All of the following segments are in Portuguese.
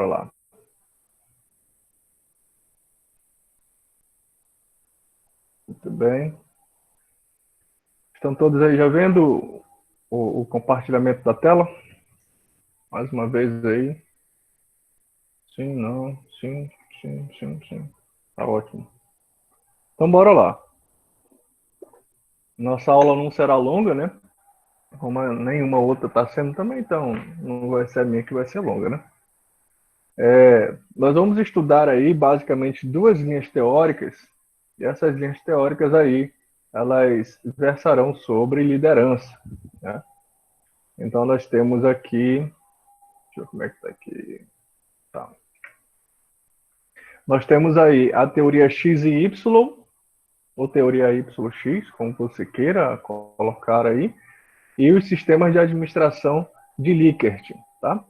bora lá. Muito bem. Estão todos aí já vendo o compartilhamento da tela? Mais uma vez aí. Sim, não, sim, sim, sim, sim. Tá ótimo. Então bora lá. Nossa aula não será longa, né? Como nenhuma outra está sendo também, então não vai ser a minha que vai ser longa, né? Nós vamos estudar aí basicamente duas linhas teóricas, e essas linhas teóricas aí, elas versarão sobre liderança, né? Então nós temos aqui, deixa eu ver como é que está aqui, tá. Nós temos aí a teoria X e Y, ou teoria YX, como você queira colocar aí, e os sistemas de administração de Likert, tá?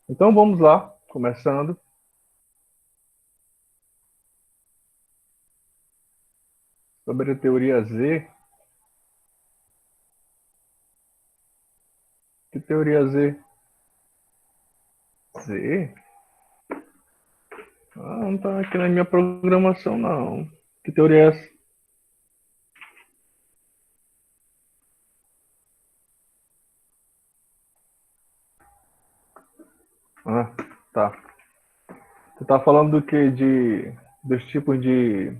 Então vamos lá, começando. Sobre a teoria Z. Que teoria Z? Z? Ah, não tá aqui na minha programação, não. Que teoria é essa? Ah, tá. Você tá falando do que? Dos tipos de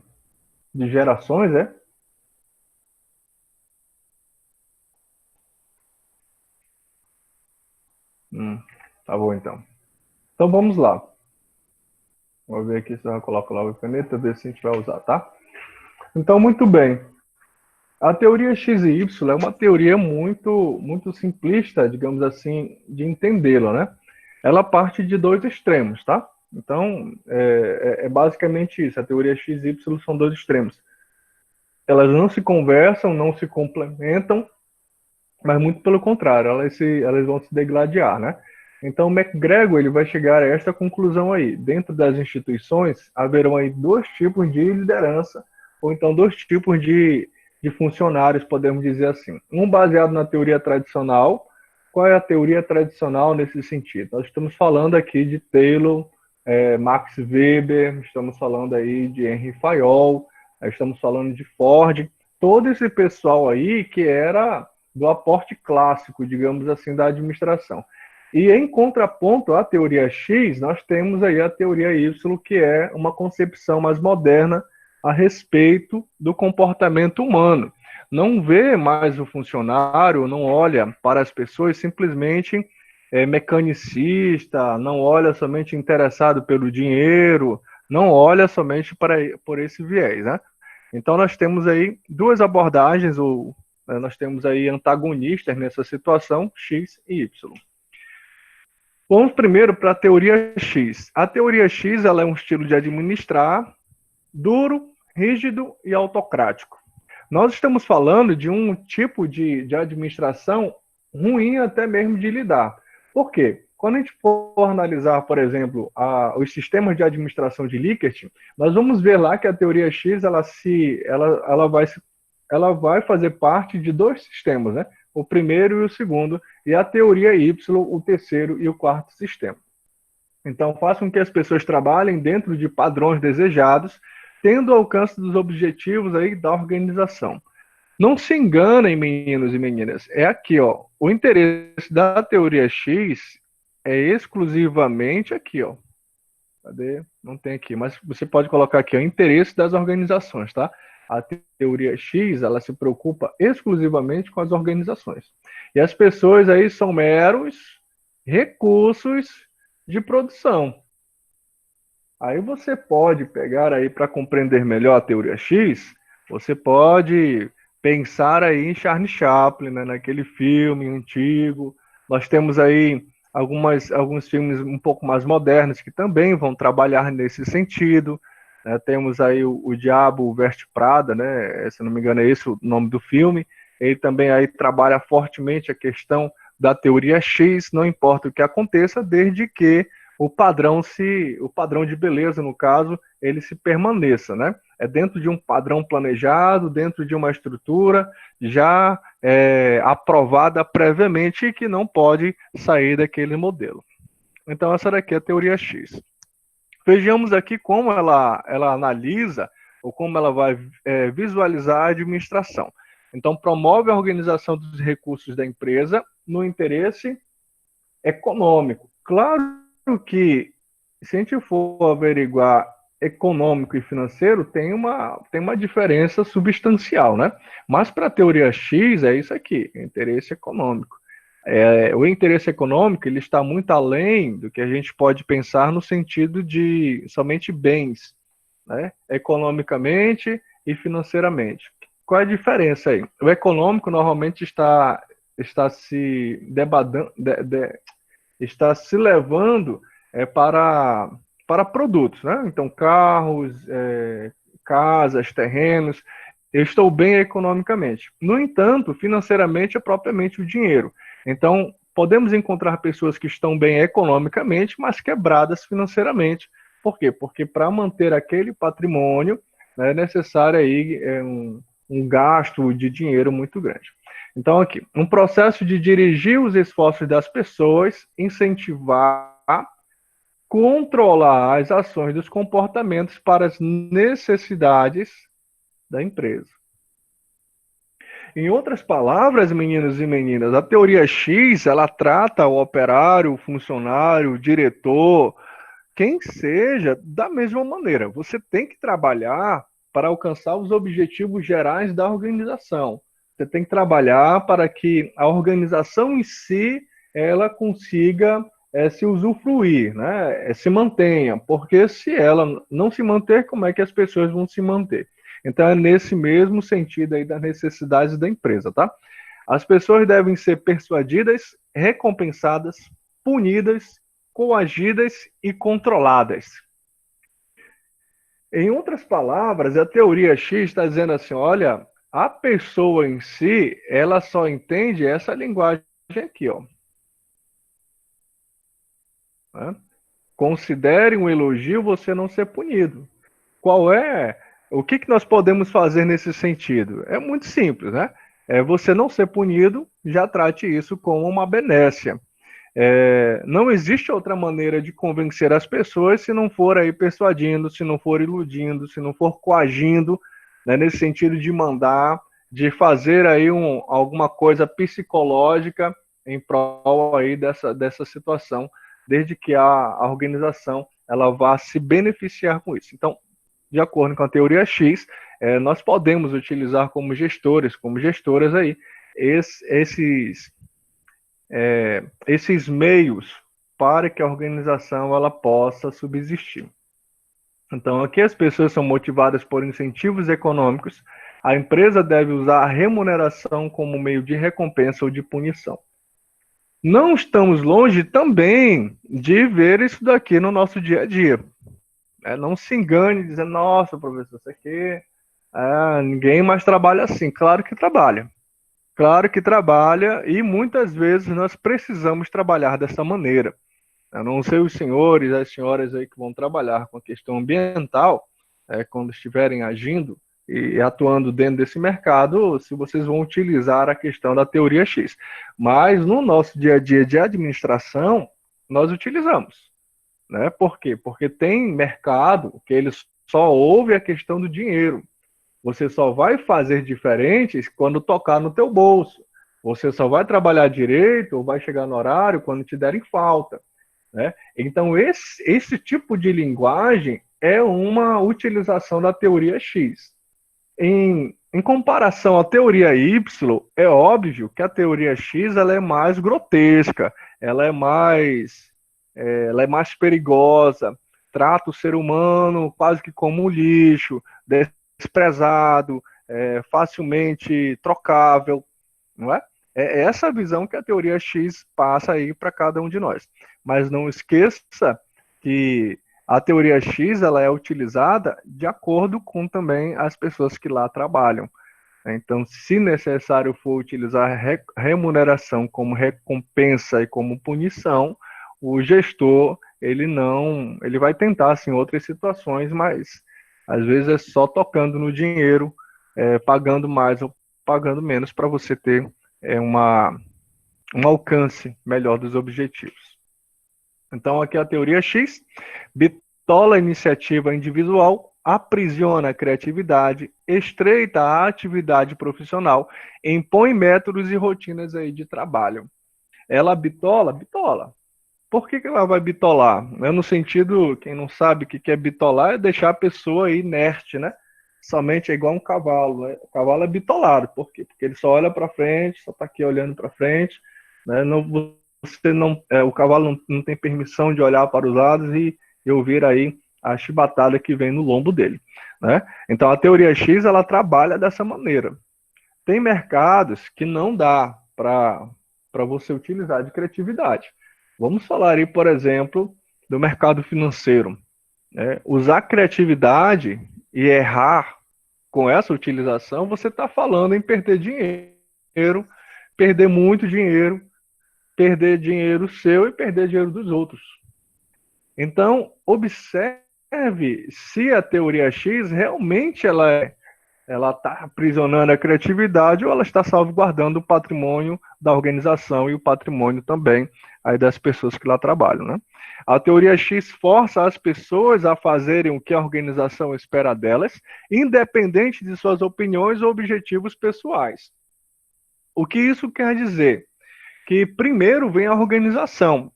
gerações, é? Hum, tá bom, então. Então vamos lá. Vou ver aqui se eu coloco lá a caneta, ver se a gente vai usar, tá? Então, muito bem. A teoria X e Y é uma teoria muito simplista, digamos assim, de entendê-la, né? Ela parte de dois extremos, tá? Então, é basicamente isso. A teoria X e Y são dois extremos. Elas não se conversam, não se complementam, mas muito pelo contrário, elas vão se degladiar, né? Então, o McGregor ele vai chegar a esta conclusão aí. Dentro das instituições, haverão aí dois tipos de liderança, ou então dois tipos de funcionários, podemos dizer assim. Um baseado na teoria tradicional. Qual é a teoria tradicional nesse sentido? Nós estamos falando aqui de Taylor, Max Weber, estamos falando aí de Henry Fayol, estamos falando de Ford, todo esse pessoal aí que era do aporte clássico, digamos assim, da administração. E em contraponto à teoria X, nós temos aí a teoria Y, que é uma concepção mais moderna a respeito do comportamento humano. Não vê mais o funcionário, não olha para as pessoas simplesmente mecanicista, não olha somente interessado pelo dinheiro, não olha somente por esse viés, né? Então nós temos aí duas abordagens, ou nós temos aí antagonistas nessa situação, X e Y. Vamos primeiro para a teoria X. A teoria X ela é um estilo de administrar duro, rígido e autocrático. Nós estamos falando de um tipo de administração ruim até mesmo de lidar. Por quê? Quando a gente for analisar, por exemplo, os sistemas de administração de Likert, nós vamos ver lá que a teoria X ela vai fazer parte de dois sistemas, né? O primeiro e o segundo, e a teoria Y, o terceiro e o quarto sistema. Então, faz com que as pessoas trabalhem dentro de padrões desejados, tendo o alcance dos objetivos aí da organização. Não se enganem, meninos e meninas. É aqui, ó. O interesse da teoria X é exclusivamente aqui, ó. Cadê? Não tem aqui, mas você pode colocar aqui, ó, interesse das organizações, tá? A teoria X, ela se preocupa exclusivamente com as organizações. E as pessoas aí são meros recursos de produção. Aí você pode pegar aí para compreender melhor a teoria X, você pode pensar aí em Charlie Chaplin, né, naquele filme antigo. Nós temos aí alguns filmes um pouco mais modernos que também vão trabalhar nesse sentido. Né? Temos aí o Diabo Veste Prada, né? Se não me engano é esse o nome do filme. Ele também aí trabalha fortemente a questão da teoria X, não importa o que aconteça, desde que o padrão de beleza, no caso, ele se permaneça, né? É dentro de um padrão planejado, dentro de uma estrutura já aprovada previamente e que não pode sair daquele modelo. Então, essa daqui é a teoria X. Vejamos aqui como ela analisa ou como ela vai visualizar a administração. Então, promove a organização dos recursos da empresa no interesse econômico. Claro que, se a gente for averiguar econômico e financeiro, tem uma diferença substancial, né? Mas para a teoria X é isso aqui, interesse econômico. O interesse econômico ele está muito além do que a gente pode pensar no sentido de somente bens, né? Economicamente e financeiramente. Qual é a diferença aí? O econômico normalmente está se debadando, está se levando para produtos, né? Então, carros, casas, terrenos. Eu estou bem economicamente. No entanto, financeiramente é propriamente o dinheiro. Então, podemos encontrar pessoas que estão bem economicamente, mas quebradas financeiramente. Por quê? Porque para manter aquele patrimônio é necessário aí um gasto de dinheiro muito grande. Então, aqui, um processo de dirigir os esforços das pessoas, incentivar, controlar as ações dos comportamentos para as necessidades da empresa. Em outras palavras, meninos e meninas, a teoria X, ela trata o operário, o funcionário, o diretor, quem seja, da mesma maneira. Você tem que trabalhar para alcançar os objetivos gerais da organização. Você tem que trabalhar para que a organização em si ela consiga se usufruir, né? Se mantenha, porque se ela não se manter, como é que as pessoas vão se manter? Então é nesse mesmo sentido aí das necessidades da empresa, tá? As pessoas devem ser persuadidas, recompensadas, punidas, coagidas e controladas. Em outras palavras, a teoria X está dizendo assim, olha, a pessoa em si, ela só entende essa linguagem aqui, ó. Né? Considere um elogio você não ser punido. O que nós podemos fazer nesse sentido? É muito simples, né? Você não ser punido, já trate isso como uma benécia. Não existe outra maneira de convencer as pessoas se não for aí persuadindo, se não for iludindo, se não for coagindo, né, nesse sentido de mandar, de fazer aí alguma coisa psicológica em prol aí dessa situação, desde que a organização ela vá se beneficiar com isso. Então, de acordo com a teoria X, nós podemos utilizar como gestores, como gestoras aí, esses meios para que a organização ela possa subsistir. Então, aqui as pessoas são motivadas por incentivos econômicos, a empresa deve usar a remuneração como meio de recompensa ou de punição. Não estamos longe também de ver isso daqui no nosso dia a dia. Não se engane dizendo, nossa, professor, isso aqui, ninguém mais trabalha assim. Claro que trabalha. Claro que trabalha e muitas vezes nós precisamos trabalhar dessa maneira. Eu não sei os senhores, as senhoras aí que vão trabalhar com a questão ambiental, quando estiverem agindo e atuando dentro desse mercado, se vocês vão utilizar a questão da teoria X. Mas no nosso dia a dia de administração, nós utilizamos. Né? Por quê? Porque tem mercado que ele só ouve a questão do dinheiro. Você só vai fazer diferentes quando tocar no teu bolso. Você só vai trabalhar direito ou vai chegar no horário quando te derem falta. Né? Então, esse tipo de linguagem é uma utilização da teoria X. Em comparação à teoria Y, é óbvio que a teoria X ela é mais grotesca, ela é mais perigosa, trata o ser humano quase que como um lixo, desprezado, facilmente trocável, não é? É essa visão que a teoria X passa aí para cada um de nós. Mas não esqueça que a teoria X ela é utilizada de acordo com também as pessoas que lá trabalham. Então, se necessário for utilizar remuneração como recompensa e como punição, o gestor ele vai tentar assim outras situações, mas às vezes é só tocando no dinheiro, pagando mais ou pagando menos para você ter um alcance melhor dos objetivos. Então, aqui a teoria X bitola a iniciativa individual, aprisiona a criatividade, estreita a atividade profissional, impõe métodos e rotinas aí de trabalho. Ela bitola? Bitola. Por que ela vai bitolar? É no sentido, quem não sabe o que é bitolar, é deixar a pessoa inerte, né? Somente é igual um cavalo, né? O cavalo é bitolado. Por quê? Porque ele só olha para frente, só está aqui olhando para frente, né? Não, você não, o cavalo não tem permissão de olhar para os lados e ouvir aí a chibatada que vem no lombo dele, né? Então a teoria X ela trabalha dessa maneira. Tem mercados que não dá para você utilizar de criatividade. Vamos falar aí, por exemplo, do mercado financeiro, né? Usar criatividade e errar com essa utilização, você está falando em perder dinheiro, perder muito dinheiro, perder dinheiro seu e perder dinheiro dos outros. Então, observe se a teoria X realmente ela está aprisionando a criatividade ou ela está salvaguardando o patrimônio da organização e o patrimônio também aí das pessoas que lá trabalham, né? A teoria X força as pessoas a fazerem o que a organização espera delas, independente de suas opiniões ou objetivos pessoais. O que isso quer dizer? Que primeiro vem a organização.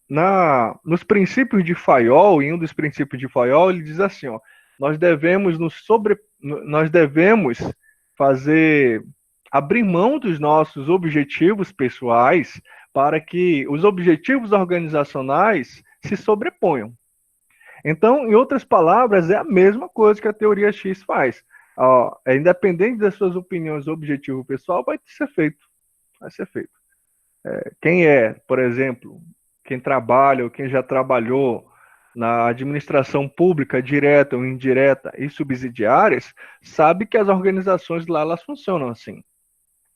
Nos princípios de Fayol, em um dos princípios de Fayol, ele diz assim, ó, nós devemos fazer abrir mão dos nossos objetivos pessoais para que os objetivos organizacionais se sobreponham. Então, em outras palavras, é a mesma coisa que a teoria X faz. Ó, independente das suas opiniões, o objetivo pessoal vai ser feito. Vai ser feito. Quem é, por exemplo, quem trabalha ou quem já trabalhou na administração pública, direta ou indireta e subsidiárias, sabe que as organizações lá elas funcionam assim.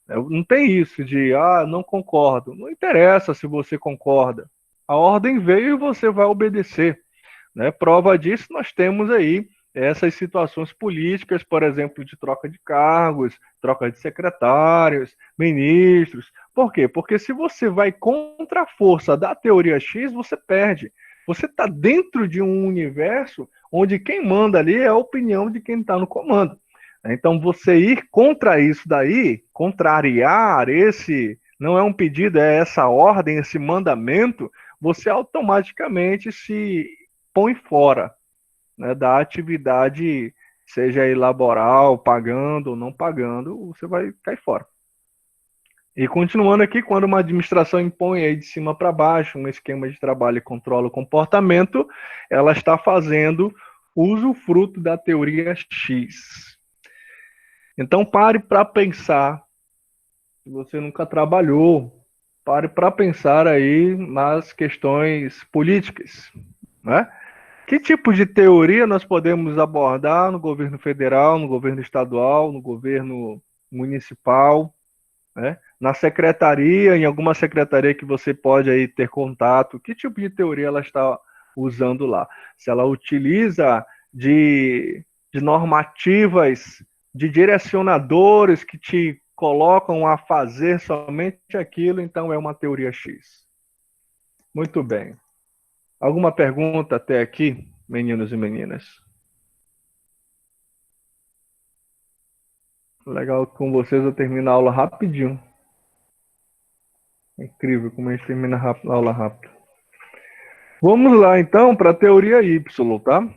Não tem isso de, não concordo. Não interessa se você concorda. A ordem veio e você vai obedecer, né? Prova disso, nós temos aí essas situações políticas, por exemplo, de troca de cargos, troca de secretários, ministros. Por quê? Porque se você vai contra a força da teoria X, você perde. Você está dentro de um universo onde quem manda ali é a opinião de quem está no comando. Então, você ir contra isso daí, contrariar esse, não é um pedido, é essa ordem, esse mandamento, você automaticamente se põe fora, né, da atividade, seja aí laboral, pagando ou não pagando, você vai cair fora. E continuando aqui, quando uma administração impõe aí de cima para baixo um esquema de trabalho e controla o comportamento, ela está fazendo usufruto da teoria X. Então pare para pensar, se você nunca trabalhou, pare para pensar aí nas questões políticas, né? Que tipo de teoria nós podemos abordar no governo federal, no governo estadual, no governo municipal, né? Na secretaria, em alguma secretaria que você pode aí ter contato, que tipo de teoria ela está usando lá? Se ela utiliza de normativas, de direcionadores que te colocam a fazer somente aquilo, então é uma teoria X. Muito bem. Alguma pergunta até aqui, meninos e meninas? Legal, com vocês eu termino a aula rapidinho. É incrível como a gente termina a aula rápido. Vamos lá, então, para a teoria Y, tá?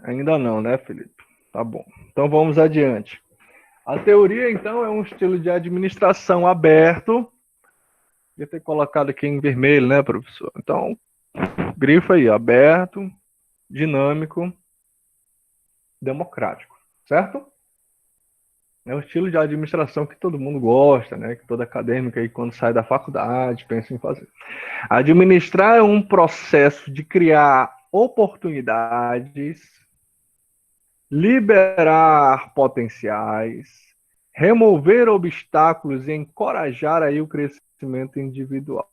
Ainda não, né, Felipe? Tá bom. Então vamos adiante. A teoria, então, é um estilo de administração aberto. Devia ter colocado aqui em vermelho, né, professor? Então, grifa aí, aberto, dinâmico, democrático, certo? É um estilo de administração que todo mundo gosta, né? Que todo acadêmico aí, quando sai da faculdade, pensa em fazer. Administrar é um processo de criar oportunidades, liberar potenciais, remover obstáculos e encorajar aí o crescimento individual.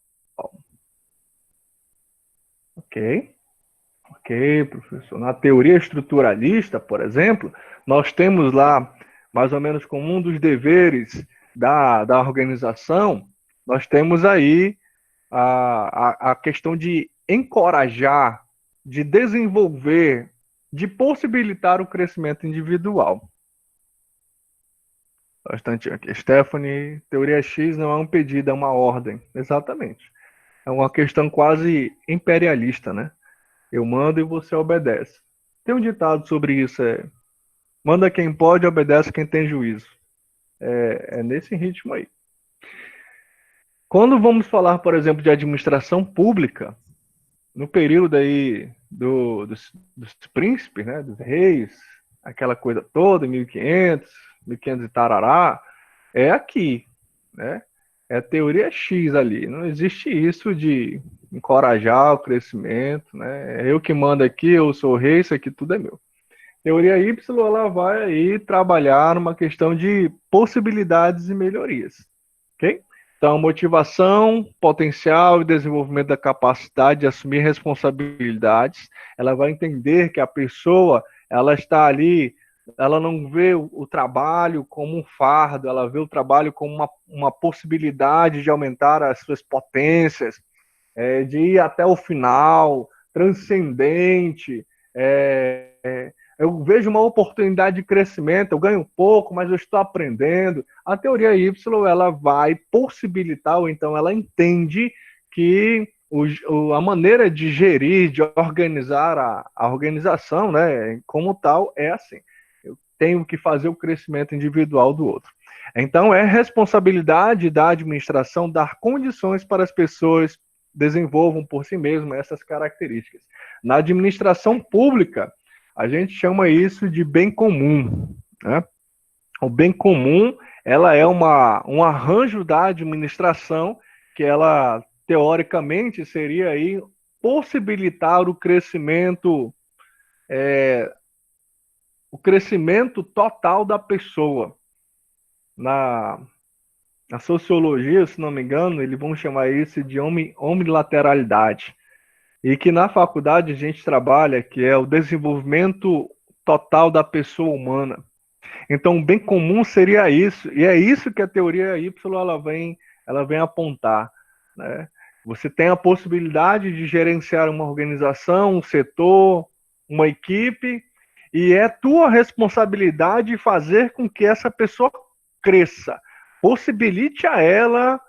Ok? Ok, professor. Na teoria estruturalista, por exemplo, nós temos lá, mais ou menos como um dos deveres da organização, nós temos aí a questão de encorajar, de desenvolver, de possibilitar o crescimento individual. Bastante aqui. Stephanie, teoria X não é um pedido, é uma ordem. Exatamente. É uma questão quase imperialista, né? Eu mando e você obedece. Tem um ditado sobre isso, manda quem pode, obedece quem tem juízo. É nesse ritmo aí. Quando vamos falar, por exemplo, de administração pública, no período aí dos príncipes, né, dos reis, aquela coisa toda, 1500, 1500 e tarará, é aqui, né? É a teoria X ali. Não existe isso de encorajar o crescimento, né? É eu que mando aqui, eu sou o rei, isso aqui tudo é meu. Teoria Y, ela vai aí trabalhar numa questão de possibilidades e melhorias, ok? Então, motivação, potencial e desenvolvimento da capacidade de assumir responsabilidades. Ela vai entender que a pessoa, ela está ali, ela não vê o trabalho como um fardo, ela vê o trabalho como uma possibilidade de aumentar as suas potências, de ir até o final, transcendente. Eu vejo uma oportunidade de crescimento, eu ganho pouco, mas eu estou aprendendo. A teoria Y, ela vai possibilitar, ou então ela entende que a maneira de gerir, de organizar a organização, né, como tal, é assim. Eu tenho que fazer o crescimento individual do outro. Então, é responsabilidade da administração dar condições para as pessoas desenvolvam por si mesmas essas características. Na administração pública, a gente chama isso de bem comum, né? O bem comum, ela é um arranjo da administração que ela, teoricamente, seria aí possibilitar o crescimento total da pessoa. Na sociologia, se não me engano, eles vão chamar isso de omnilateralidade. E que na faculdade a gente trabalha, que é o desenvolvimento total da pessoa humana. Então, o bem comum seria isso, e é isso que a teoria Y ela vem apontar, né? Você tem a possibilidade de gerenciar uma organização, um setor, uma equipe, e é tua responsabilidade fazer com que essa pessoa cresça. Possibilite a ela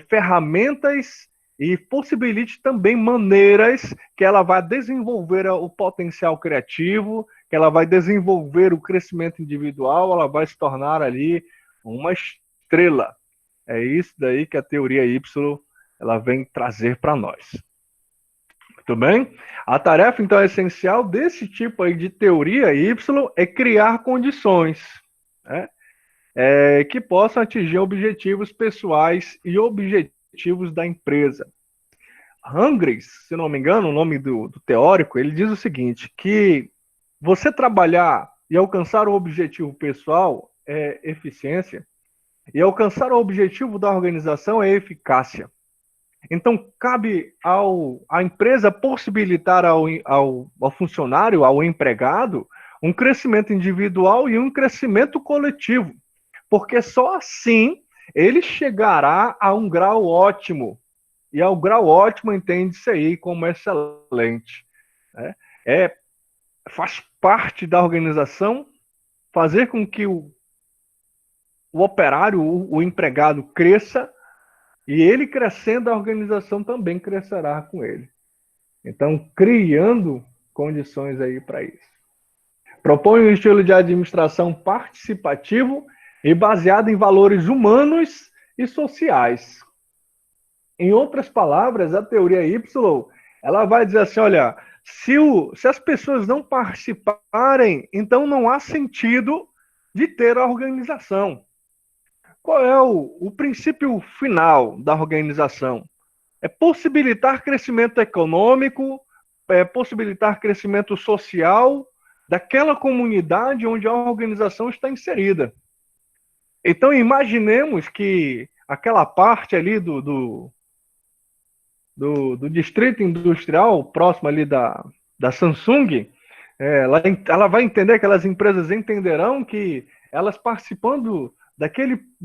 ferramentas e possibilite também maneiras que ela vai desenvolver o potencial criativo, que ela vai desenvolver o crescimento individual, ela vai se tornar ali uma estrela. É isso daí que a teoria Y ela vem trazer para nós. Muito bem? A tarefa, então, essencial desse tipo aí de teoria Y é criar condições, né, que possam atingir objetivos pessoais e objetivos da empresa. Hungries, se não me engano, o nome do teórico, ele diz o seguinte, que você trabalhar e alcançar o objetivo pessoal é eficiência, e alcançar o objetivo da organização é eficácia. Então, cabe à empresa possibilitar ao funcionário, ao empregado, um crescimento individual e um crescimento coletivo, porque só assim ele chegará a um grau ótimo. E ao grau ótimo entende-se aí como excelente. Né? Faz parte da organização fazer com que o operário, o empregado cresça, e ele crescendo, a organização também crescerá com ele. Então, criando condições aí para isso. Propõe um estilo de administração participativo e baseado em valores humanos e sociais. Em outras palavras, a teoria Y, ela vai dizer assim, olha, se as pessoas não participarem, então não há sentido de ter a organização. Qual é o princípio final da organização? É possibilitar crescimento econômico, possibilitar crescimento social daquela comunidade onde a organização está inserida. Então, imaginemos que aquela parte ali do distrito industrial, próximo ali da Samsung, ela vai entender, aquelas empresas entenderão que elas participando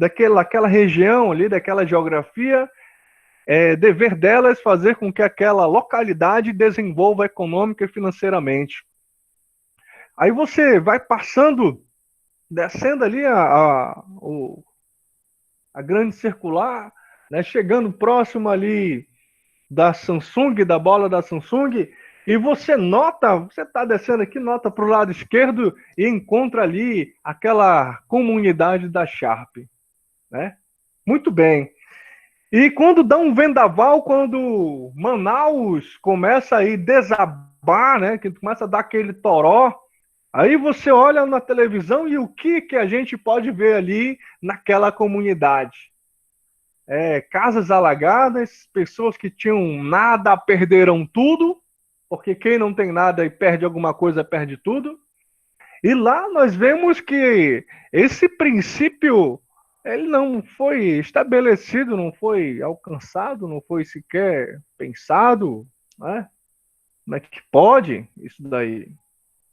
daquela região ali, daquela geografia, é dever delas fazer com que aquela localidade desenvolva econômica e financeiramente. Aí você vai passando, descendo ali a grande circular, né, chegando próximo ali da Samsung, da bola da Samsung, e você nota, você está descendo aqui, nota para o lado esquerdo e encontra ali aquela comunidade da Sharp, né? Muito bem. E quando dá um vendaval, quando Manaus começa a desabar, né, que começa a dar aquele toró, aí você olha na televisão e o que a gente pode ver ali naquela comunidade? Casas alagadas, pessoas que tinham nada perderam tudo, porque quem não tem nada e perde alguma coisa perde tudo. E lá nós vemos que esse princípio ele não foi estabelecido, não foi alcançado, não foi sequer pensado, né? Como é que pode isso daí?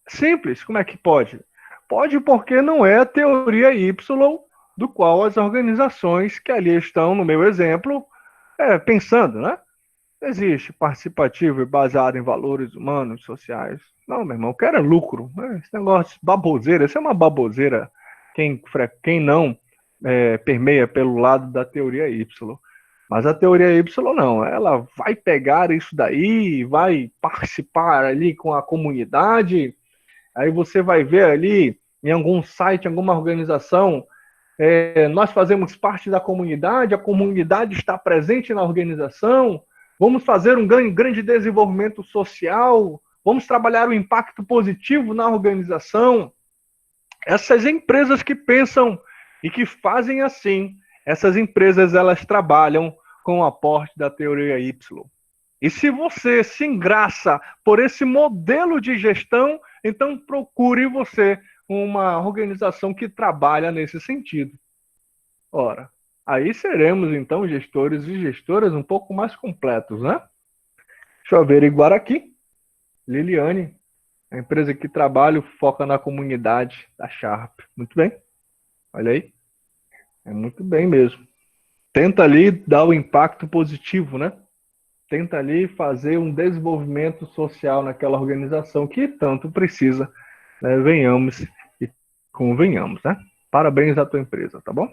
Simples, como é que pode? Pode porque não é a teoria Y do qual as organizações que ali estão, no meu exemplo, pensando, né? Existe participativo e baseado em valores humanos, sociais. Não, meu irmão, eu quero é lucro. Esse negócio de baboseira, isso é uma baboseira. Quem não permeia pelo lado da teoria Y. Mas a teoria Y não, ela vai pegar isso daí, vai participar ali com a comunidade, aí você vai ver ali em algum site, em alguma organização, nós fazemos parte da comunidade, a comunidade está presente na organização, vamos fazer um grande desenvolvimento social, vamos trabalhar o impacto positivo na organização. Essas empresas que pensam e que fazem assim, essas empresas elas trabalham com o aporte da teoria Y. E se você se engraça por esse modelo de gestão, então procure você uma organização que trabalha nesse sentido. Ora, aí seremos então gestores e gestoras um pouco mais completos, né? Deixa eu averiguar aqui. Liliane, a empresa que trabalho foca na comunidade da Sharp. Muito bem. Olha aí. É muito bem mesmo. Tenta ali dar o impacto positivo, né? Tenta ali fazer um desenvolvimento social naquela organização que tanto precisa, né? Venhamos e convenhamos, né? Parabéns à tua empresa, tá bom?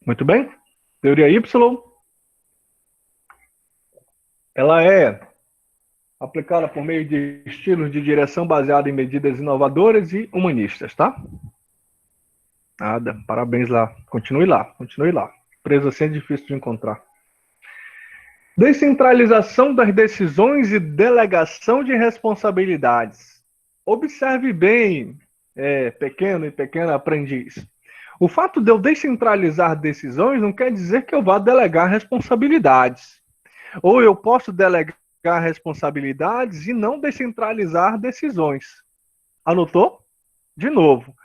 Muito bem. Teoria Y, ela é aplicada por meio de estilos de direção baseada em medidas inovadoras e humanistas, tá? Nada, parabéns lá. Continue lá, continue lá. Empresa assim é difícil de encontrar. Descentralização das decisões e delegação de responsabilidades. Observe bem, pequeno e pequena aprendiz. O fato de eu descentralizar decisões não quer dizer que eu vá delegar responsabilidades. Ou eu posso delegar responsabilidades e não descentralizar decisões. Anotou? De novo.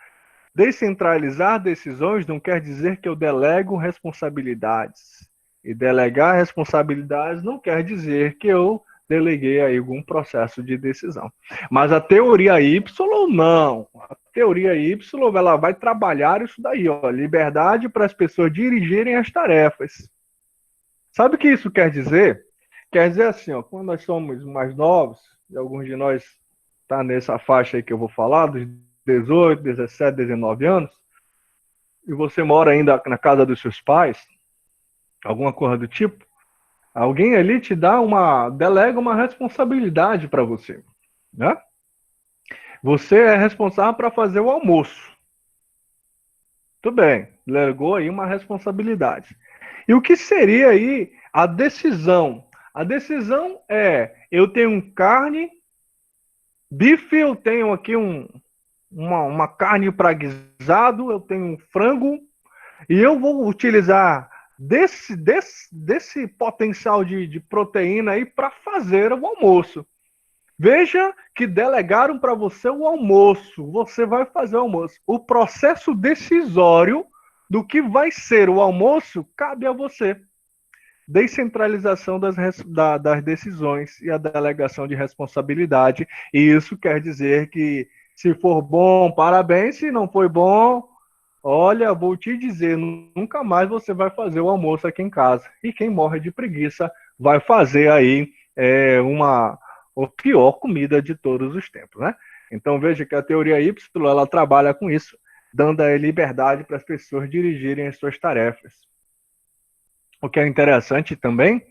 Descentralizar decisões não quer dizer que eu delego responsabilidades. E delegar responsabilidades não quer dizer que eu deleguei aí algum processo de decisão. Mas a teoria Y não. A teoria Y ela vai trabalhar isso daí, ó, liberdade para as pessoas dirigirem as tarefas. Sabe o que isso quer dizer? Quer dizer assim, ó, quando nós somos mais novos, e alguns de nós tá nessa faixa aí que eu vou falar, dos 18, 17, 19 anos, e você mora ainda na casa dos seus pais, alguma coisa do tipo, alguém ali te delega uma responsabilidade para você, né? Você é responsável para fazer o almoço. Tudo bem, delegou aí uma responsabilidade. E o que seria aí a decisão? A decisão eu tenho carne, bife, eu tenho aqui uma carne para guisado, eu tenho um frango, e eu vou utilizar desse potencial de proteína aí para fazer o almoço. Veja que delegaram para você o almoço. Você vai fazer o almoço. O processo decisório do que vai ser o almoço cabe a você. Descentralização das decisões e a delegação de responsabilidade. E isso quer dizer que se for bom, parabéns. Se não foi bom, olha, vou te dizer, nunca mais você vai fazer o almoço aqui em casa. E quem morre de preguiça vai fazer aí a pior comida de todos os tempos, né? Então veja que a teoria Y, ela trabalha com isso, dando a liberdade para as pessoas dirigirem as suas tarefas. O que é interessante também,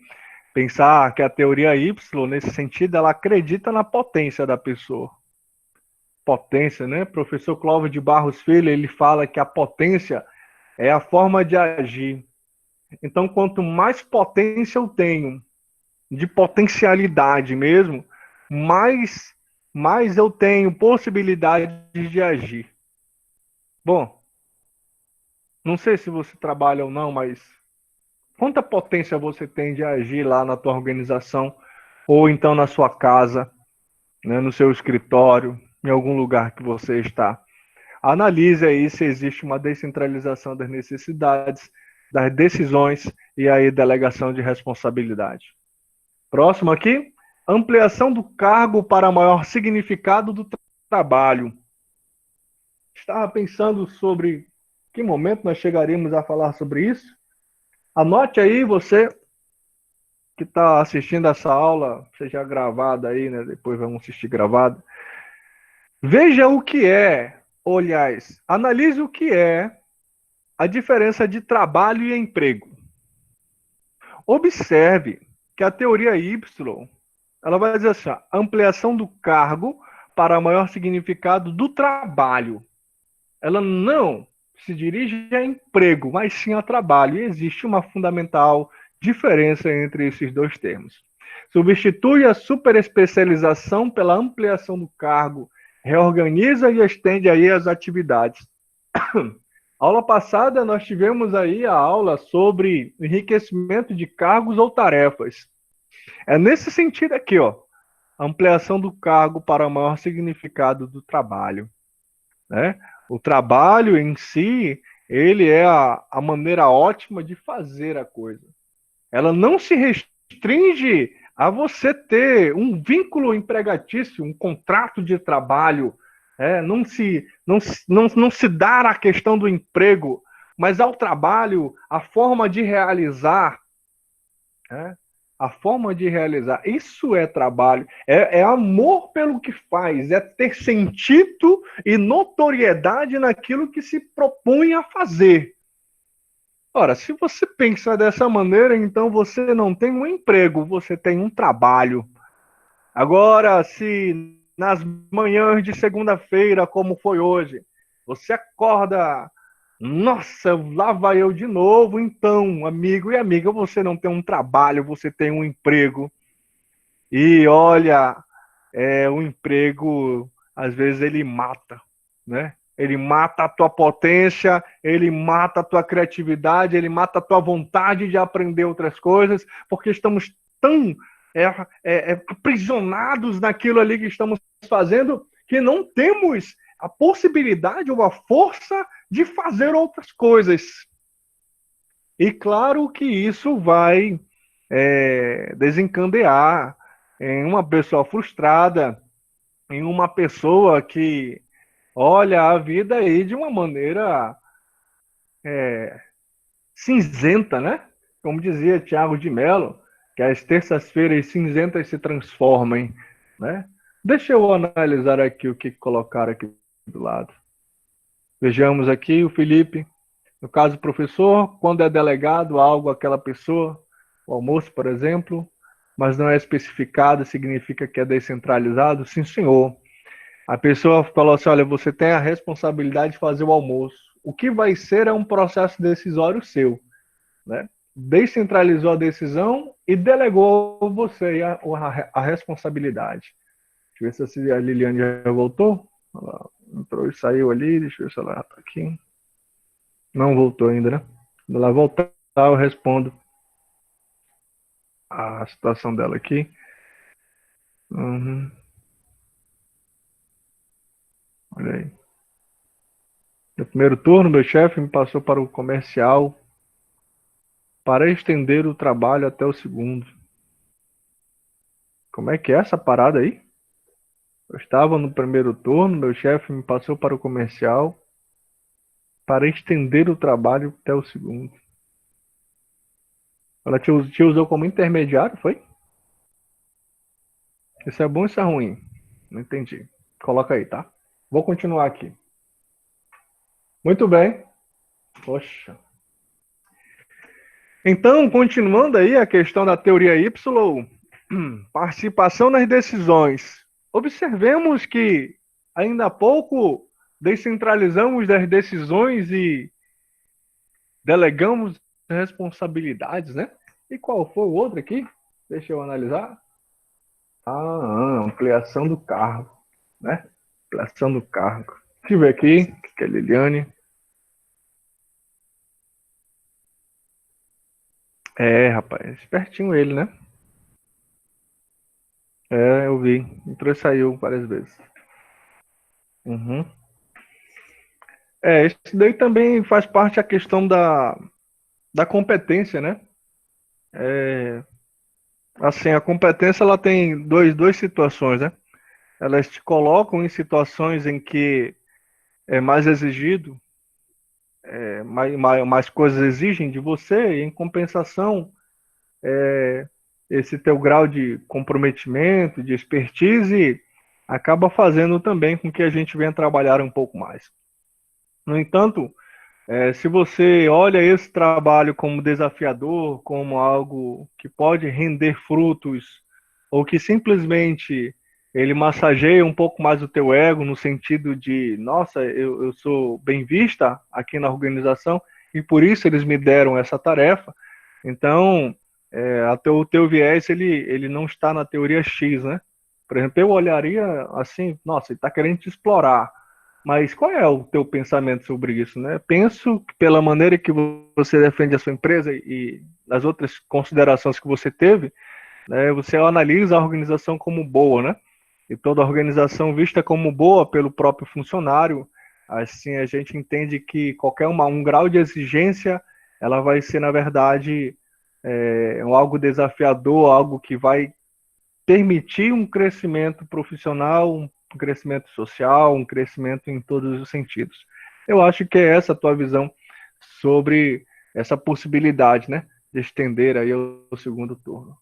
pensar que a teoria Y, nesse sentido, ela acredita na potência da pessoa. Potência, né? Professor Clóvis de Barros Filho, ele fala que a potência é a forma de agir. Então, quanto mais potência eu tenho, de potencialidade mesmo, mais eu tenho possibilidade de agir. Bom, não sei se você trabalha ou não, mas quanta potência você tem de agir lá na tua organização, ou então na sua casa, né, no seu escritório, em algum lugar que você está. Analise aí se existe uma descentralização das necessidades, das decisões e aí delegação de responsabilidade. Próximo aqui, ampliação do cargo para maior significado do trabalho. Estava pensando sobre que momento nós chegaríamos a falar sobre isso? Anote aí você que está assistindo essa aula, seja gravada aí, né? Depois vamos assistir gravado. Veja o que é, ou, aliás, analise o que é a diferença de trabalho e emprego. Observe que a teoria Y, ela vai dizer assim, ampliação do cargo para maior significado do trabalho. Ela não se dirige a emprego, mas sim a trabalho. E existe uma fundamental diferença entre esses dois termos. Substitui a superespecialização pela ampliação do cargo, reorganiza e estende aí as atividades. Aula passada nós tivemos aí a aula sobre enriquecimento de cargos ou tarefas. É nesse sentido aqui, ó, ampliação do cargo para maior significado do trabalho, né? O trabalho em si, ele é a maneira ótima de fazer a coisa. Ela não se restringe a você ter um vínculo empregatício, um contrato de trabalho, não se dar a questão do emprego, mas ao trabalho, a forma de realizar, né? A forma de realizar, isso é trabalho, é amor pelo que faz, é ter sentido e notoriedade naquilo que se propõe a fazer. Ora, se você pensa dessa maneira, então você não tem um emprego, você tem um trabalho. Agora, se nas manhãs de segunda-feira, como foi hoje, você acorda, nossa, lá vai eu de novo, então, amigo e amiga, você não tem um trabalho, você tem um emprego. E olha, o emprego, às vezes, ele mata, né? Ele mata a tua potência, ele mata a tua criatividade, ele mata a tua vontade de aprender outras coisas, porque estamos tão aprisionados naquilo ali que estamos fazendo que não temos a possibilidade ou a força de fazer outras coisas. E claro que isso vai desencadear em uma pessoa frustrada, em uma pessoa que olha a vida aí de uma maneira cinzenta, né? Como dizia Tiago de Mello, que as terças-feiras cinzentas se transformem, né? Deixa eu analisar aqui o que colocaram aqui do lado. Vejamos aqui o Felipe. No caso, professor, quando é delegado algo àquela pessoa, o almoço, por exemplo, mas não é especificado, significa que é descentralizado? Sim, senhor. A pessoa falou assim, olha, você tem a responsabilidade de fazer o almoço. O que vai ser é um processo decisório seu, né? Descentralizou a decisão e delegou você a responsabilidade. Deixa eu ver se a Liliane já voltou. Ela entrou e saiu ali, deixa eu ver se ela está aqui. Não voltou ainda, né? Quando ela voltar, eu respondo a situação dela aqui. Uhum. Olha aí. No primeiro turno, meu chefe me passou para o comercial para estender o trabalho até o segundo. Como é que é essa parada aí? Eu estava no primeiro turno, meu chefe me passou para o comercial para estender o trabalho até o segundo. Ela te usou como intermediário, foi? Isso é bom ou isso é ruim? Não entendi. Coloca aí, tá? Vou continuar aqui. Muito bem. Poxa. Então, continuando aí a questão da teoria Y, participação nas decisões. Observemos que ainda há pouco descentralizamos das decisões e delegamos responsabilidades, né? E qual foi o outro aqui? Deixa eu analisar. Ampliação do cargo, né? Ampliação do cargo. Deixa eu ver aqui, que é Liliane. Rapaz, espertinho ele, né? Eu vi. Entrou e saiu várias vezes. Uhum. Isso daí também faz parte da questão da competência, né? Assim, a competência ela tem duas situações, né? Elas te colocam em situações em que é mais exigido, mais coisas exigem de você, e em compensação, esse teu grau de comprometimento, de expertise, acaba fazendo também com que a gente venha trabalhar um pouco mais. No entanto, se você olha esse trabalho como desafiador, como algo que pode render frutos, ou que simplesmente ele massageia um pouco mais o teu ego, no sentido de, nossa, eu sou bem vista aqui na organização, e por isso eles me deram essa tarefa, então, o teu viés, ele não está na teoria X, né? Por exemplo, eu olharia assim, nossa, ele está querendo te explorar, mas qual é o teu pensamento sobre isso, né? Penso que pela maneira que você defende a sua empresa e as outras considerações que você teve, né, você analisa a organização como boa, né? E toda organização vista como boa pelo próprio funcionário, assim a gente entende que um grau de exigência, ela vai ser na verdade algo desafiador, algo que vai permitir um crescimento profissional, um crescimento social, um crescimento em todos os sentidos. Eu acho que é essa a tua visão sobre essa possibilidade, né, de estender aí o segundo turno.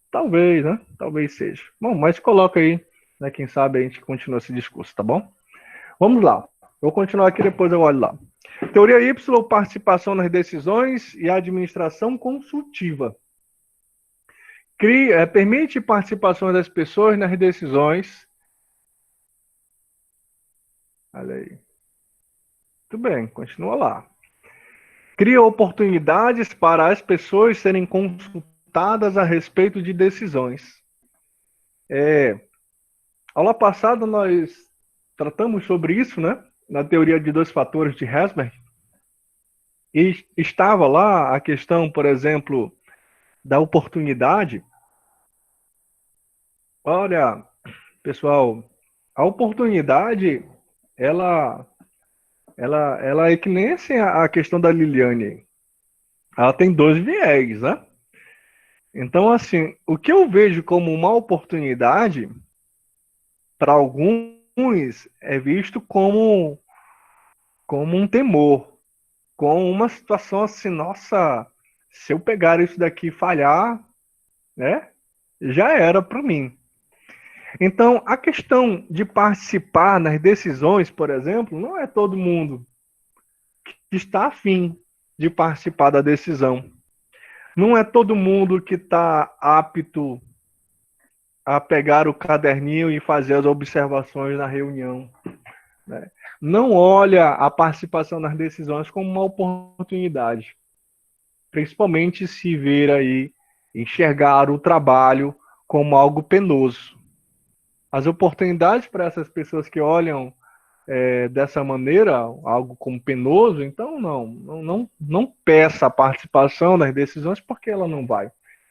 Talvez, né? Talvez seja. Bom, mas coloca aí, né? Quem sabe a gente continua esse discurso, tá bom? Vamos lá. Vou continuar aqui, depois eu olho lá. Teoria Y, participação nas decisões e administração consultiva. Permite participação das pessoas nas decisões. Olha aí. Muito bem, continua lá. Cria oportunidades para as pessoas serem consultadas a respeito de decisões. Aula passada nós tratamos sobre isso, né? Na teoria de dois fatores de Herzberg. E estava lá a questão, por exemplo, da oportunidade. Olha, pessoal, a oportunidade, ela é que nem assim a questão da Liliane. Ela tem dois viés, né? Então, assim, o que eu vejo como uma oportunidade, para alguns, é visto como um temor, com uma situação assim, nossa, se eu pegar isso daqui e falhar, né, já era para mim. Então, a questão de participar nas decisões, por exemplo, não é todo mundo que está afim de participar da decisão. Não é todo mundo que está apto a pegar o caderninho e fazer as observações na reunião, né? Não olha a participação nas decisões como uma oportunidade, principalmente se ver aí, enxergar o trabalho como algo penoso. As oportunidades para essas pessoas que olham dessa maneira, algo como penoso, então não peça a participação nas decisões, porque ela não vai.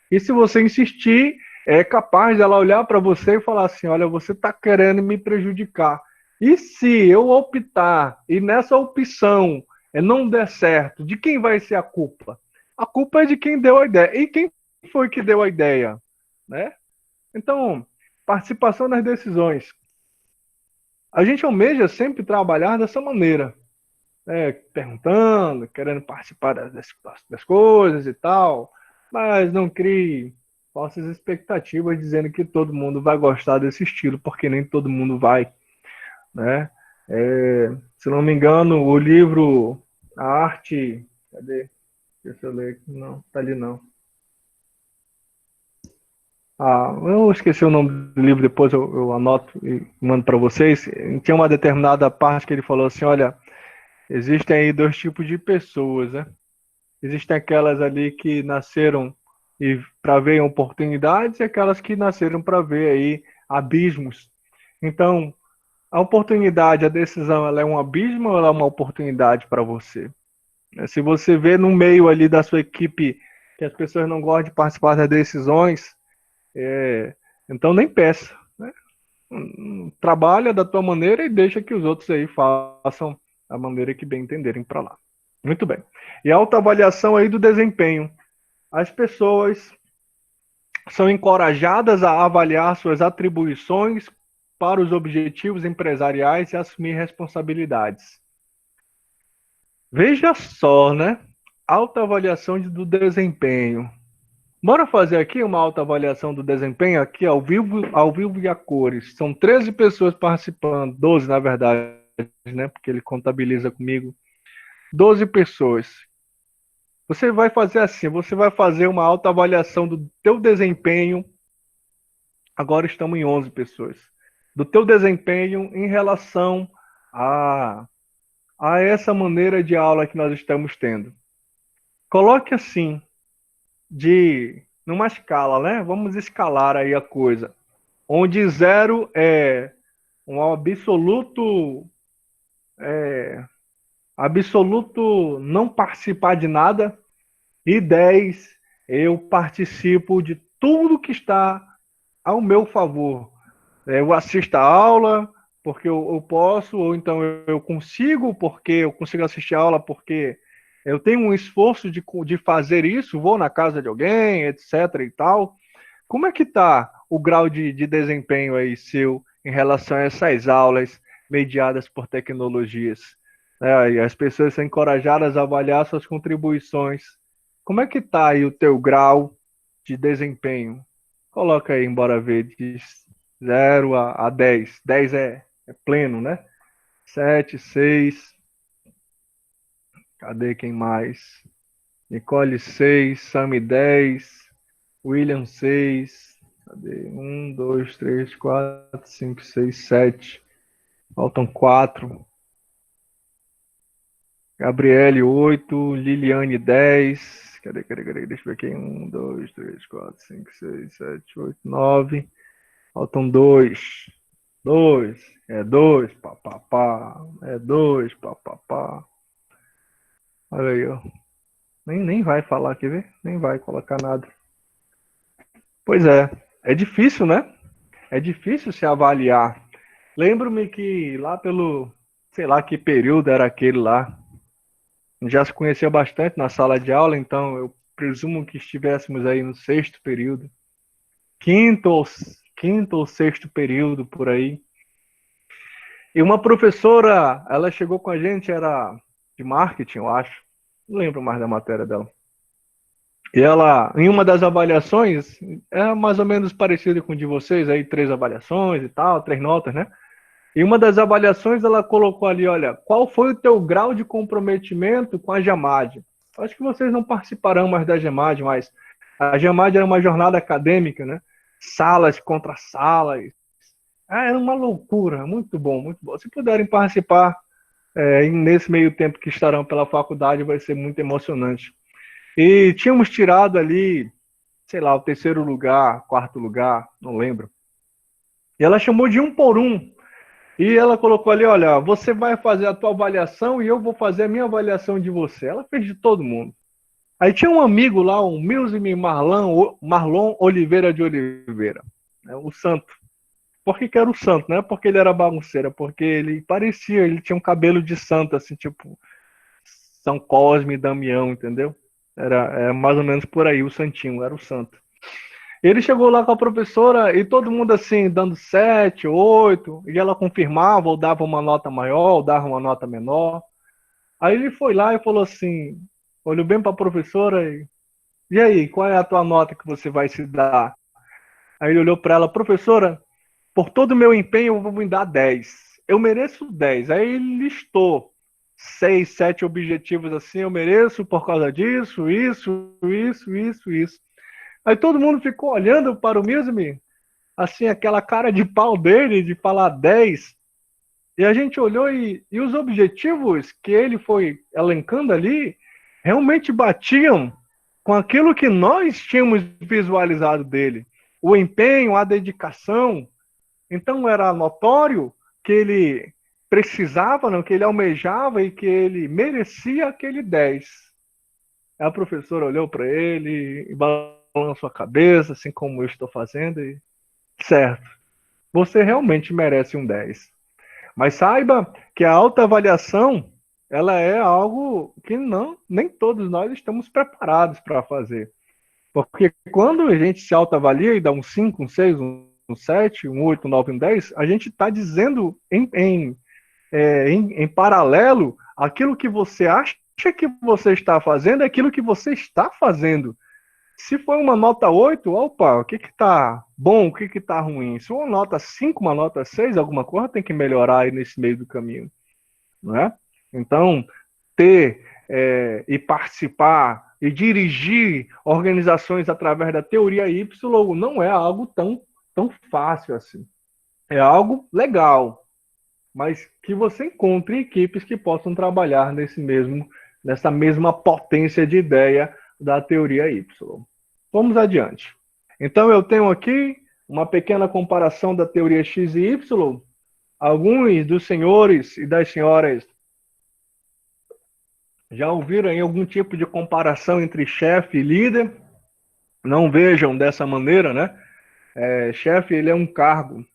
E se você insistir, é capaz dela olhar para você e falar assim, olha, você está querendo me prejudicar. E se eu optar, e nessa opção não der certo, de quem vai ser a culpa? A culpa é de quem deu a ideia. E quem foi que deu a ideia? Né? Então, participação nas decisões. A gente almeja sempre trabalhar dessa maneira. perguntando, querendo participar das coisas e tal, mas não crie falsas expectativas dizendo que todo mundo vai gostar desse estilo, porque nem todo mundo vai, né? Se não me engano, o livro A Arte... Cadê? Deixa eu ler aqui. Não, tá ali não. Eu esqueci o nome do livro, depois eu anoto e mando para vocês. Tinha uma determinada parte que ele falou assim, olha, existem aí dois tipos de pessoas, né? Existem aquelas ali que nasceram para ver oportunidades e aquelas que nasceram para ver aí abismos. Então, a oportunidade, a decisão, ela é um abismo ou ela é uma oportunidade para você? Se você vê no meio ali da sua equipe que as pessoas não gostam de participar das decisões, então nem peça, né? Trabalha da tua maneira e deixa que os outros aí façam da maneira que bem entenderem para lá. Muito bem. E a autoavaliação aí do desempenho. As pessoas são encorajadas a avaliar suas atribuições para os objetivos empresariais e assumir responsabilidades. Veja só, né? Autoavaliação do desempenho. Bora fazer aqui uma autoavaliação do desempenho aqui ao vivo e a cores. São 13 pessoas participando, 12 na verdade, né? Porque ele contabiliza comigo. 12 pessoas. Você vai fazer assim, você vai fazer uma autoavaliação do teu desempenho. Agora estamos em 11 pessoas. Do teu desempenho em relação a essa maneira de aula que nós estamos tendo. Coloque assim, numa escala, né? Vamos escalar aí a coisa. Onde 0 é um absoluto não participar de nada, e 10 eu participo de tudo que está ao meu favor. Eu assisto a aula porque eu posso, ou então eu consigo porque eu consigo assistir a aula porque eu tenho um esforço de fazer isso, vou na casa de alguém, etc. e tal. Como é que está o grau de desempenho aí seu em relação a essas aulas mediadas por tecnologias? E as pessoas são encorajadas a avaliar suas contribuições. Como é que está aí o teu grau de desempenho? Coloca aí, embora ver, de 0 a 10. 10 é pleno, né? 7, 6. Cadê quem mais? Nicole 6, Sami 10, William 6. Cadê? 1, 2, 3, 4, 5, 6, 7. Faltam 4. Gabriele 8, Liliane 10. Cadê? Deixa eu ver aqui. 1, 2, 3, 4, 5, 6, 7, 8, 9. Faltam 2. 2. É 2, papapá. É 2, papapá. Olha aí, ó. Nem vai falar, quer ver? Nem vai colocar nada. Pois é. É difícil, né? É difícil se avaliar. Lembro-me que lá pelo, sei lá que período era aquele lá, já se conhecia bastante na sala de aula, então eu presumo que estivéssemos aí no 6º período, quinto ou sexto período por aí. E uma professora, ela chegou com a gente, era de marketing, eu acho, não lembro mais da matéria dela. E ela, em uma das avaliações, é mais ou menos parecida com o de vocês, aí 3 avaliações e tal, 3 notas, né? Em uma das avaliações, ela colocou ali, olha, qual foi o teu grau de comprometimento com a GEMAD? Acho que vocês não participarão mais da GEMAD, mas a GEMAD era uma jornada acadêmica, né? Salas contra salas. Era uma loucura, muito bom, muito bom. Se puderem participar nesse meio tempo que estarão pela faculdade, vai ser muito emocionante. E tínhamos tirado ali, sei lá, o 3º lugar, 4º lugar, não lembro. E ela chamou de 1 por 1. E ela colocou ali, olha, você vai fazer a tua avaliação e eu vou fazer a minha avaliação de você. Ela fez de todo mundo. Aí tinha um amigo lá, um Milzime Marlon Oliveira de Oliveira, né, o santo. Por que era o santo? Não é porque ele era bagunceiro, porque ele parecia, ele tinha um cabelo de santo, assim, tipo São Cosme e Damião, entendeu? Era mais ou menos por aí, o santinho, era o santo. Ele chegou lá com a professora e todo mundo assim, dando 7, 8, e ela confirmava ou dava uma nota maior ou dava uma nota menor. Aí ele foi lá e falou assim, olhou bem para a professora e aí, qual é a tua nota que você vai se dar? Aí ele olhou para ela, professora, por todo o meu empenho eu vou me dar 10. Eu mereço 10. Aí ele listou 6, 7 objetivos assim, eu mereço por causa disso, isso. Aí todo mundo ficou olhando para o Mizumi, assim, aquela cara de pau dele de falar 10. E a gente olhou e os objetivos que ele foi elencando ali realmente batiam com aquilo que nós tínhamos visualizado dele. O empenho, a dedicação. Então era notório que ele precisava, não, que ele almejava e que ele merecia aquele 10. A professora olhou para ele e balançou a cabeça, assim como eu estou fazendo, e certo, você realmente merece um 10. Mas saiba que a autoavaliação, ela é algo que não, nem todos nós estamos preparados para fazer. Porque quando a gente se autoavalia e dá um 5, um 6, um 7, um 8, um 9, um 10, a gente está dizendo em paralelo aquilo que você acha que você está fazendo, é aquilo que você está fazendo. Se for uma nota 8, opa, o que está bom, o que está ruim? Se for uma nota 5, uma nota 6, alguma coisa tem que melhorar aí nesse meio do caminho, não é? Então, ter e participar e dirigir organizações através da teoria Y não é algo tão fácil assim. É algo legal, mas que você encontre equipes que possam trabalhar nessa mesma potência de ideia da teoria Y. Vamos adiante. Então, eu tenho aqui uma pequena comparação da teoria X e Y. Alguns dos senhores e das senhoras já ouviram aí algum tipo de comparação entre chefe e líder? Não vejam dessa maneira, né? Chefe, ele é um cargo.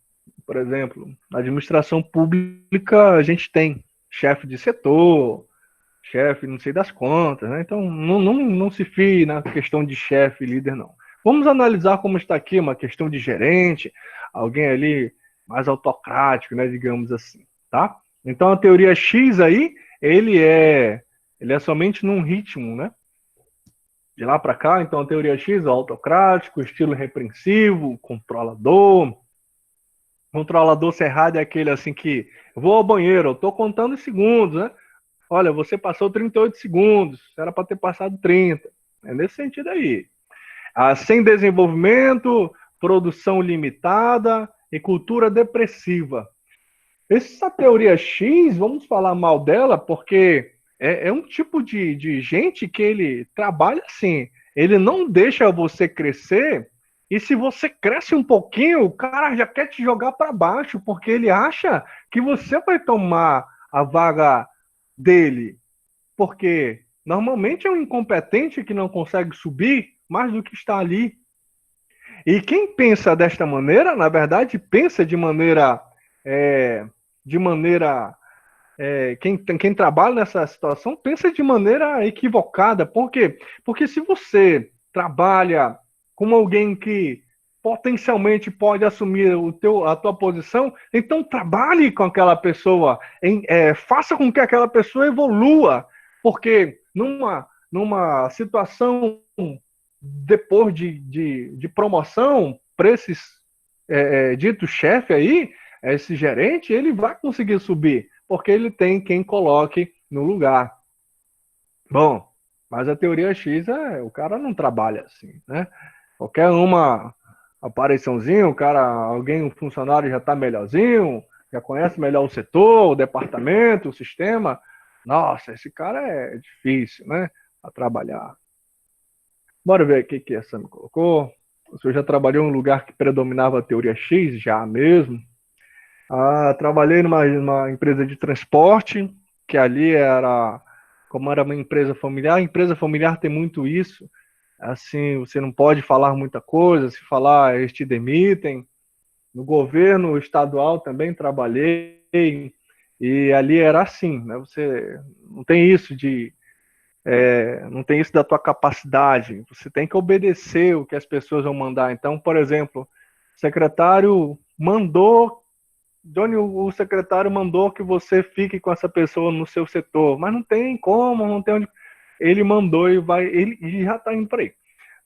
Por exemplo, na administração pública, a gente tem chefe de setor, chefe não sei das contas, né? Então, não se fie na questão de chefe e líder, não. Vamos analisar como está aqui uma questão de gerente, alguém ali mais autocrático, né, digamos assim, tá? Então, a teoria X aí, ele é somente num ritmo, né? De lá para cá, então, a teoria X é autocrático, estilo repreensivo, controlador. Controlador cerrado é aquele assim que vou ao banheiro, eu tô contando os segundos, né? Olha, você passou 38 segundos, era para ter passado 30. É nesse sentido aí. Sem desenvolvimento, produção limitada e cultura depressiva. Essa teoria X, vamos falar mal dela, porque é um tipo de gente que ele trabalha assim. Ele não deixa você crescer, e se você cresce um pouquinho, o cara já quer te jogar para baixo, porque ele acha que você vai tomar a vaga dele. Porque normalmente é um incompetente que não consegue subir mais do que está ali. E quem pensa desta maneira, na verdade, pensa de maneira. É, de maneira. Quem trabalha nessa situação pensa de maneira equivocada. Por quê? Porque se você trabalha com alguém que potencialmente pode assumir a tua posição, então trabalhe com aquela pessoa, faça com que aquela pessoa evolua. Porque numa situação depois de promoção para esses dito chefe aí, esse gerente, ele vai conseguir subir, porque ele tem quem coloque no lugar. Bom, mas a teoria X o cara não trabalha assim, né? Qualquer uma apariçãozinha, um funcionário já está melhorzinho, já conhece melhor o setor, o departamento, o sistema. Nossa, esse cara é difícil, né? A trabalhar. Bora ver aqui que essa me colocou. O senhor já trabalhou em um lugar que predominava a teoria X? Já mesmo. Trabalhei numa empresa de transporte, que ali como era uma empresa familiar, a empresa familiar tem muito isso. Assim, você não pode falar muita coisa, se falar, eles te demitem. No governo estadual também trabalhei, e ali era assim, né? Você não tem isso não tem isso da tua capacidade, você tem que obedecer o que as pessoas vão mandar. Então, por exemplo, o secretário mandou Johnny, o secretário mandou que você fique com essa pessoa no seu setor, mas não tem como, não tem onde. Ele mandou e vai, ele já está indo para aí.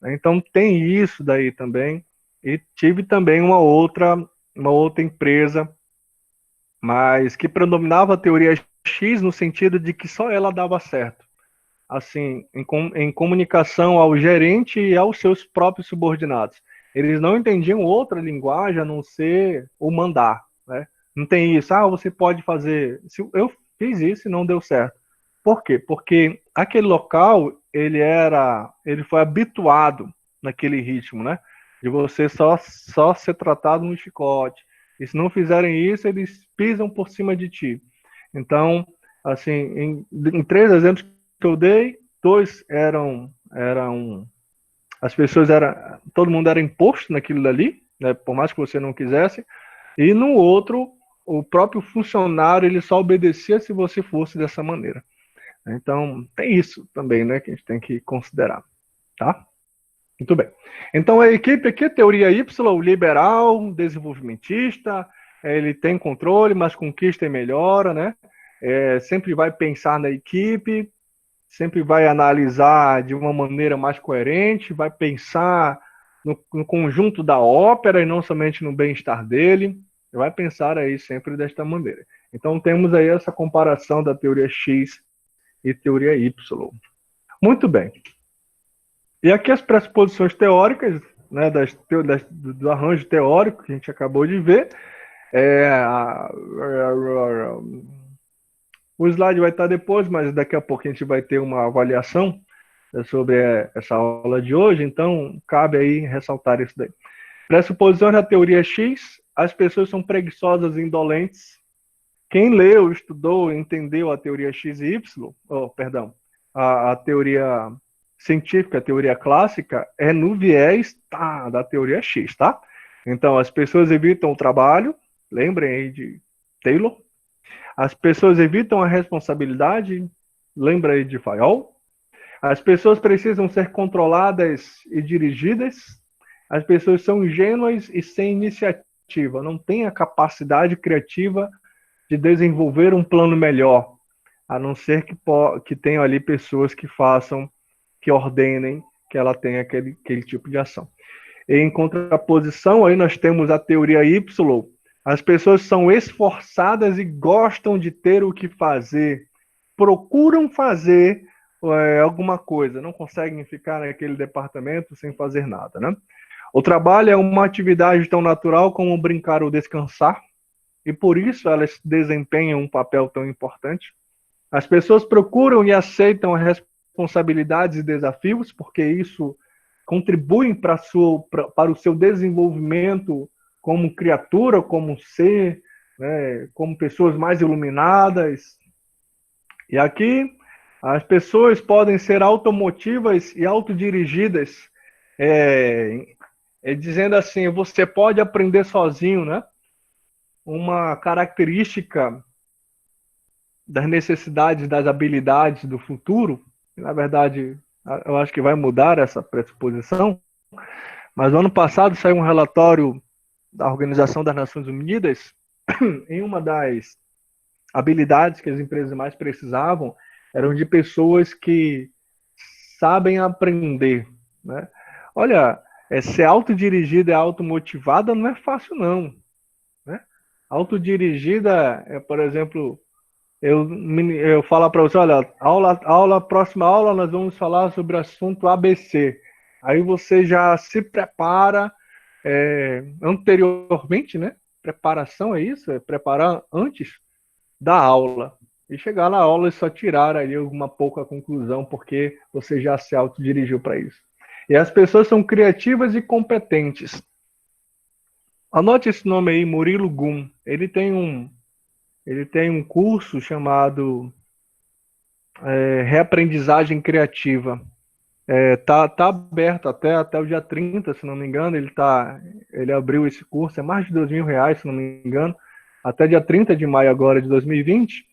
Então tem isso daí também. E tive também uma outra empresa, mas que predominava a teoria X no sentido de que só ela dava certo. Assim, em comunicação ao gerente e aos seus próprios subordinados. Eles não entendiam outra linguagem a não ser o mandar, né? Não tem isso, você pode fazer. Eu fiz isso e não deu certo. Por quê? Porque aquele local, ele foi habituado naquele ritmo, né? De você só ser tratado no chicote. E se não fizerem isso, eles pisam por cima de ti. Então, assim, em 3 exemplos que eu dei, 2 eram as pessoas todo mundo era imposto naquilo dali, né, por mais que você não quisesse, e no outro, o próprio funcionário ele só obedecia se você fosse dessa maneira. Então, tem isso também, né, que a gente tem que considerar, tá? Muito bem. Então, a equipe aqui, teoria Y, liberal, desenvolvimentista, ele tem controle, mas conquista e melhora, né? Sempre vai pensar na equipe, sempre vai analisar de uma maneira mais coerente, vai pensar no conjunto da ópera e não somente no bem-estar dele, vai pensar aí sempre desta maneira. Então temos aí essa comparação da teoria X e teoria Y. Muito bem. E aqui as pressuposições teóricas, né, do arranjo teórico que a gente acabou de ver. O slide vai estar depois, mas daqui a pouco a gente vai ter uma avaliação sobre essa aula de hoje, então cabe aí ressaltar isso daí. Pressuposições da teoria X, as pessoas são preguiçosas e indolentes. Quem leu, estudou, entendeu a teoria X e Y, a teoria científica, a teoria clássica, é no viés da teoria X, tá? Então, as pessoas evitam o trabalho, lembrem aí de Taylor. As pessoas evitam a responsabilidade, lembra aí de Fayol. As pessoas precisam ser controladas e dirigidas. As pessoas são ingênuas e sem iniciativa, não têm a capacidade criativa de desenvolver um plano melhor, a não ser que tenham ali pessoas que façam, que ordenem, que ela tenha aquele tipo de ação. E em contraposição, aí nós temos a teoria Y. As pessoas são esforçadas e gostam de ter o que fazer, procuram fazer alguma coisa, não conseguem ficar naquele departamento sem fazer nada, né? O trabalho é uma atividade tão natural como brincar ou descansar, e por isso elas desempenham um papel tão importante. As pessoas procuram e aceitam as responsabilidades e desafios, porque isso contribui para o seu desenvolvimento como criatura, como ser, né, como pessoas mais iluminadas. E aqui, as pessoas podem ser automotivas e autodirigidas, dizendo assim, você pode aprender sozinho, né? Uma característica das necessidades, das habilidades do futuro, na verdade, eu acho que vai mudar essa pressuposição, mas no ano passado saiu um relatório da Organização das Nações Unidas, em uma das habilidades que as empresas mais precisavam eram de pessoas que sabem aprender, né? Olha, ser autodirigida e automotivada não é fácil, não, né? Autodirigida por exemplo, eu falo para você, olha, próxima aula nós vamos falar sobre o assunto ABC. Aí você já se prepara anteriormente, né? Preparação é isso? É preparar antes da aula. E chegar na aula e só tirar aí alguma pouca conclusão, porque você já se autodirigiu para isso. E as pessoas são criativas e competentes. Anote esse nome aí, Murilo Gun. Ele tem um curso chamado Reaprendizagem Criativa. Tá aberto até o dia 30, se não me engano. Ele abriu esse curso, é mais de R$2.000, se não me engano. Até dia 30 de maio agora de 2020,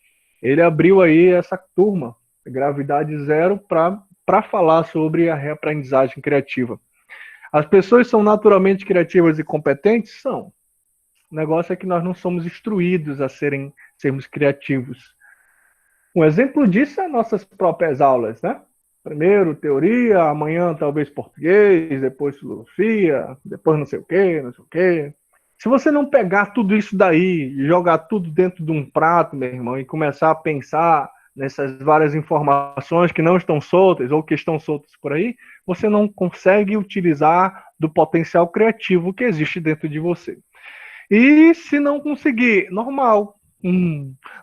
ele abriu aí essa turma, Gravidade Zero, para falar sobre a reaprendizagem criativa. As pessoas são naturalmente criativas e competentes? São. O negócio é que nós não somos instruídos a sermos criativos. Um exemplo disso é nossas próprias aulas, né? Primeiro teoria, amanhã talvez português, depois filosofia, depois não sei o quê, não sei o quê. Se você não pegar tudo isso daí e jogar tudo dentro de um prato, meu irmão, e começar a pensar nessas várias informações que não estão soltas ou que estão soltas por aí, você não consegue utilizar do potencial criativo que existe dentro de você. E se não conseguir, normal.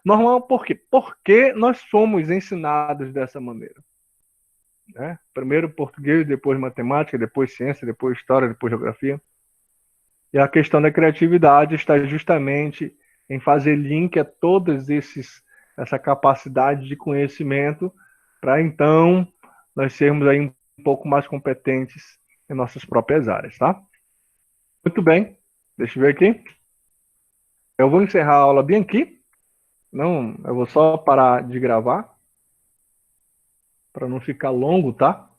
Normal por quê? Porque nós somos ensinados dessa maneira. Né? Primeiro português, depois matemática, depois ciência, depois história, depois geografia. E a questão da criatividade está justamente em fazer link a todos essa capacidade de conhecimento para então nós sermos aí um pouco mais competentes em nossas próprias áreas, tá? Muito bem, deixa eu ver aqui. Eu vou encerrar a aula bem aqui. Não, eu vou só parar de gravar para não ficar longo, tá?